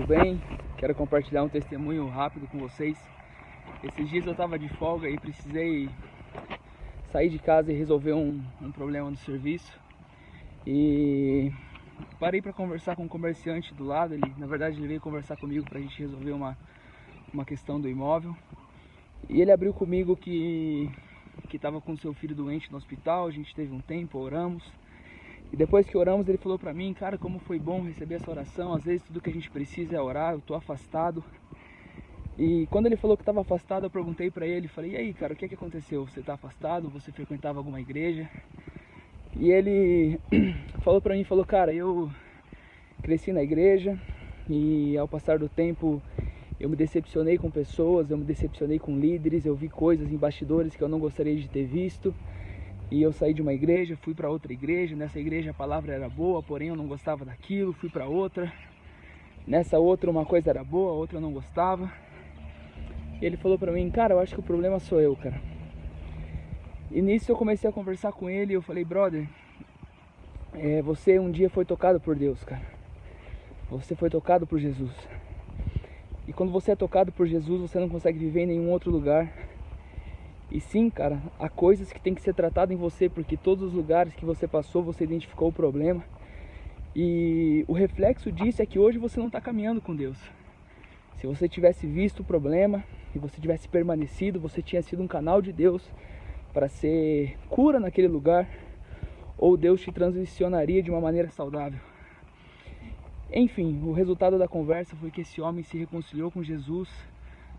tudo bem? Quero compartilhar um testemunho rápido com vocês. Esses dias eu estava de folga e precisei sair de casa e resolver um problema no serviço. E parei para conversar com um comerciante do lado. Na verdade, ele veio conversar comigo para a gente resolver uma questão do imóvel. E ele abriu comigo que estava com seu filho doente no hospital. A gente teve um tempo, oramos. E depois que oramos, ele falou pra mim: cara, como foi bom receber essa oração. Às vezes tudo que a gente precisa é orar, eu tô afastado. E quando ele falou que estava afastado, eu perguntei pra ele, falei: e aí, cara, o que aconteceu? Você tá afastado? Você frequentava alguma igreja? E ele falou pra mim, cara, eu cresci na igreja e ao passar do tempo eu me decepcionei com pessoas, eu me decepcionei com líderes, eu vi coisas em bastidores que eu não gostaria de ter visto. E eu saí de uma igreja, fui para outra igreja. Nessa igreja a palavra era boa, porém eu não gostava daquilo. Fui para outra. Nessa outra uma coisa era boa, a outra eu não gostava. E ele falou para mim: cara, eu acho que o problema sou eu, cara. E nisso eu comecei a conversar com ele e eu falei: brother, você um dia foi tocado por Deus, cara. Você foi tocado por Jesus. E quando você é tocado por Jesus, você não consegue viver em nenhum outro lugar. E sim, cara, há coisas que tem que ser tratadas em você, porque todos os lugares que você passou, você identificou o problema. E o reflexo disso é que hoje você não está caminhando com Deus. Se você tivesse visto o problema e você tivesse permanecido, você tinha sido um canal de Deus para ser cura naquele lugar, ou Deus te transicionaria de uma maneira saudável. Enfim, o resultado da conversa foi que esse homem se reconciliou com Jesus.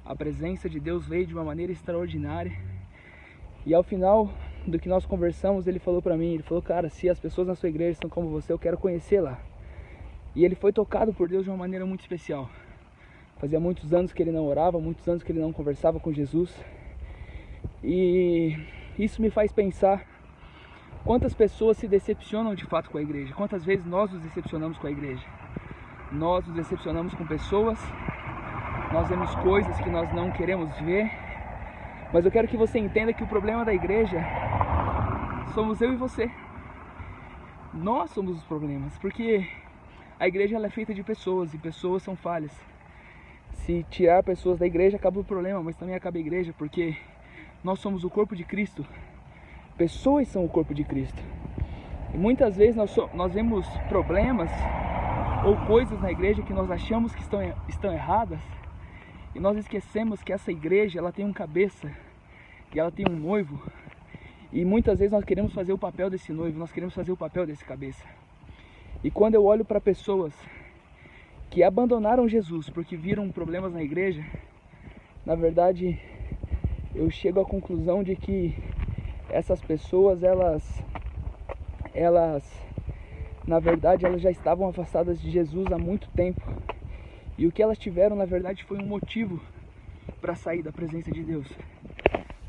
A presença de Deus veio de uma maneira extraordinária. E ao final do que nós conversamos, ele falou pra mim, ele falou: cara, se as pessoas na sua igreja são como você, eu quero conhecer lá. E ele foi tocado por Deus de uma maneira muito especial. Fazia muitos anos que ele não orava, muitos anos que ele não conversava com Jesus. E isso me faz pensar quantas pessoas se decepcionam de fato com a igreja. Quantas vezes nós nos decepcionamos com a igreja. Nós nos decepcionamos com pessoas. Nós vemos coisas que nós não queremos ver. Mas eu quero que você entenda que o problema da igreja somos eu e você. Nós somos os problemas, porque a igreja ela é feita de pessoas, e pessoas são falhas. Se tirar pessoas da igreja, acaba o problema, mas também acaba a igreja, porque nós somos o corpo de Cristo. Pessoas são o corpo de Cristo. E muitas vezes nós vemos problemas ou coisas na igreja que nós achamos que estão erradas. E nós esquecemos que essa igreja, ela tem um cabeça, que ela tem um noivo. E muitas vezes nós queremos fazer o papel desse noivo, nós queremos fazer o papel desse cabeça. E quando eu olho para pessoas que abandonaram Jesus porque viram problemas na igreja, na verdade, eu chego à conclusão de que essas pessoas, elas na verdade, elas já estavam afastadas de Jesus há muito tempo. E o que elas tiveram, na verdade, foi um motivo para sair da presença de Deus.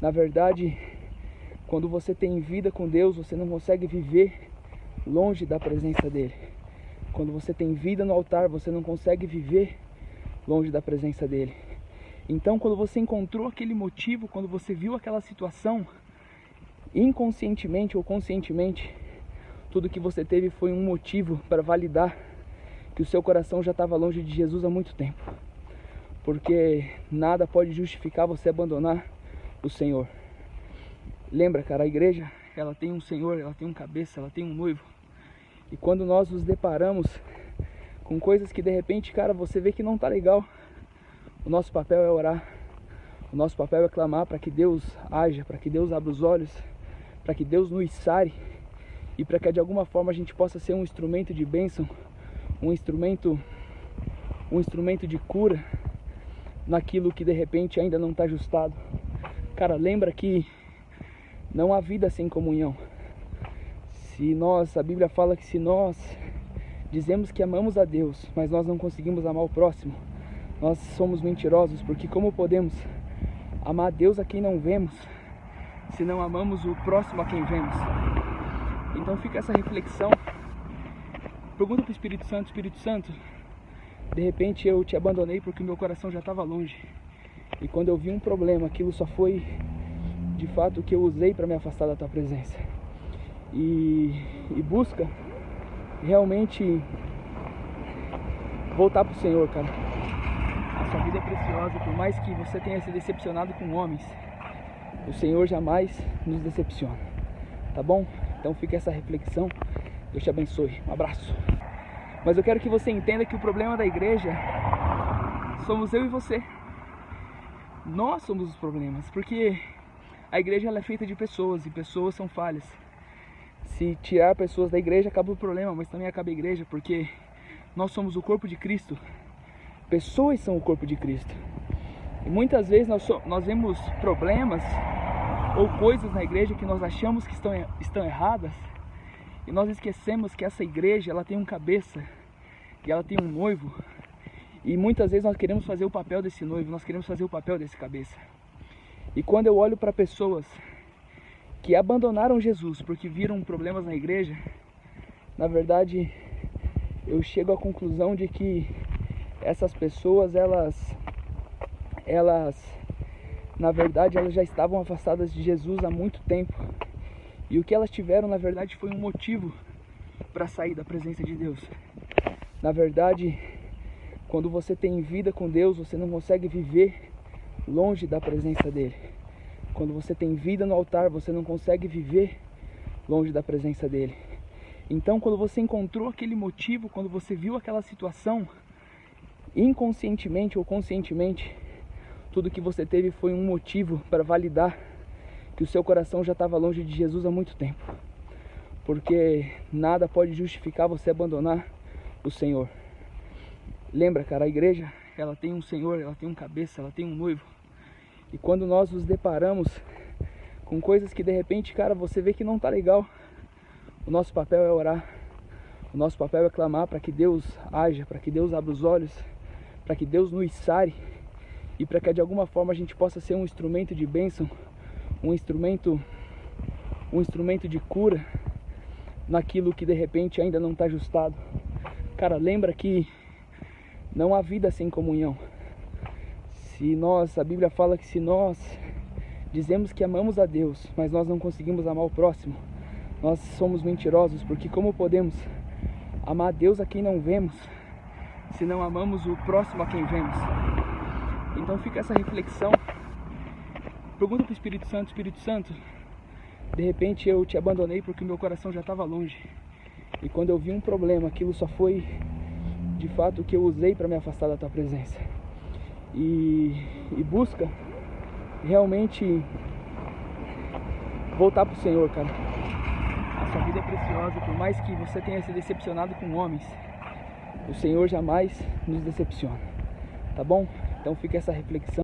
Na verdade, quando você tem vida com Deus, você não consegue viver longe da presença dEle. Quando você tem vida no altar, você não consegue viver longe da presença dEle. Então, quando você encontrou aquele motivo, quando você viu aquela situação, inconscientemente ou conscientemente, tudo que você teve foi um motivo para validar que o seu coração já estava longe de Jesus há muito tempo. Porque nada pode justificar você abandonar o Senhor. Lembra, cara, a igreja, ela tem um Senhor, ela tem um cabeça, ela tem um noivo. E quando nós nos deparamos com coisas que de repente, cara, você vê que não tá legal, o nosso papel é orar. O nosso papel é clamar para que Deus haja, para que Deus abra os olhos, para que Deus nos sare e para que de alguma forma a gente possa ser um instrumento de bênção, um instrumento de cura naquilo que de repente ainda não está ajustado. Cara, lembra que não há vida sem comunhão. A Bíblia fala que se nós dizemos que amamos a Deus, mas nós não conseguimos amar o próximo, nós somos mentirosos, porque como podemos amar a Deus a quem não vemos, se não amamos o próximo a quem vemos? Então fica essa reflexão. Pergunta para o Espírito Santo, de repente eu te abandonei porque o meu coração já estava longe. E quando eu vi um problema, aquilo só foi de fato o que eu usei para me afastar da tua presença. E busca realmente voltar pro Senhor, cara. A sua vida é preciosa, por mais que você tenha se decepcionado com homens, o Senhor jamais nos decepciona, tá bom? Então fica essa reflexão, Deus te abençoe, um abraço. Mas eu quero que você entenda que o problema da igreja somos eu e você. Nós somos os problemas, porque a igreja ela é feita de pessoas, e pessoas são falhas. Se tirar pessoas da igreja, acaba o problema, mas também acaba a igreja, porque nós somos o corpo de Cristo. Pessoas são o corpo de Cristo. E muitas vezes nós vemos problemas ou coisas na igreja que nós achamos que estão erradas, e nós esquecemos que essa igreja ela tem um cabeça e ela tem um noivo, e muitas vezes nós queremos fazer o papel desse noivo, nós queremos fazer o papel desse cabeça. E quando eu olho para pessoas que abandonaram Jesus porque viram problemas na igreja, na verdade eu chego à conclusão de que essas pessoas na verdade elas já estavam afastadas de Jesus há muito tempo, e o que elas tiveram na verdade foi um motivo para sair da presença de Deus. Na verdade, quando você tem vida com Deus, você não consegue viver longe da presença dele. Quando você tem vida no altar, você não consegue viver longe da presença dele. Então, quando você encontrou aquele motivo, quando você viu aquela situação, inconscientemente ou conscientemente, tudo que você teve foi um motivo para validar que o seu coração já estava longe de Jesus há muito tempo. Porque nada pode justificar você abandonar o Senhor. Lembra, cara, a igreja, ela tem um Senhor, ela tem um cabeça, ela tem um noivo. E quando nós nos deparamos com coisas que de repente, cara, você vê que não tá legal, o nosso papel é orar. O nosso papel é clamar para que Deus haja, para que Deus abra os olhos, para que Deus nos sare, e para que de alguma forma a gente possa ser um instrumento de bênção, um instrumento de cura naquilo que de repente ainda não está ajustado. Cara, lembra que não há vida sem comunhão. A Bíblia fala que se nós dizemos que amamos a Deus, mas nós não conseguimos amar o próximo, nós somos mentirosos, porque como podemos amar a Deus a quem não vemos, se não amamos o próximo a quem vemos? Então fica essa reflexão. Pergunta para o Espírito Santo, de repente eu te abandonei porque o meu coração já estava longe, e quando eu vi um problema, aquilo só foi de fato o que eu usei para me afastar da tua presença. E busca realmente voltar pro Senhor, cara. A sua vida é preciosa, por mais que você tenha se decepcionado com homens, o Senhor jamais nos decepciona, tá bom? Então fica essa reflexão.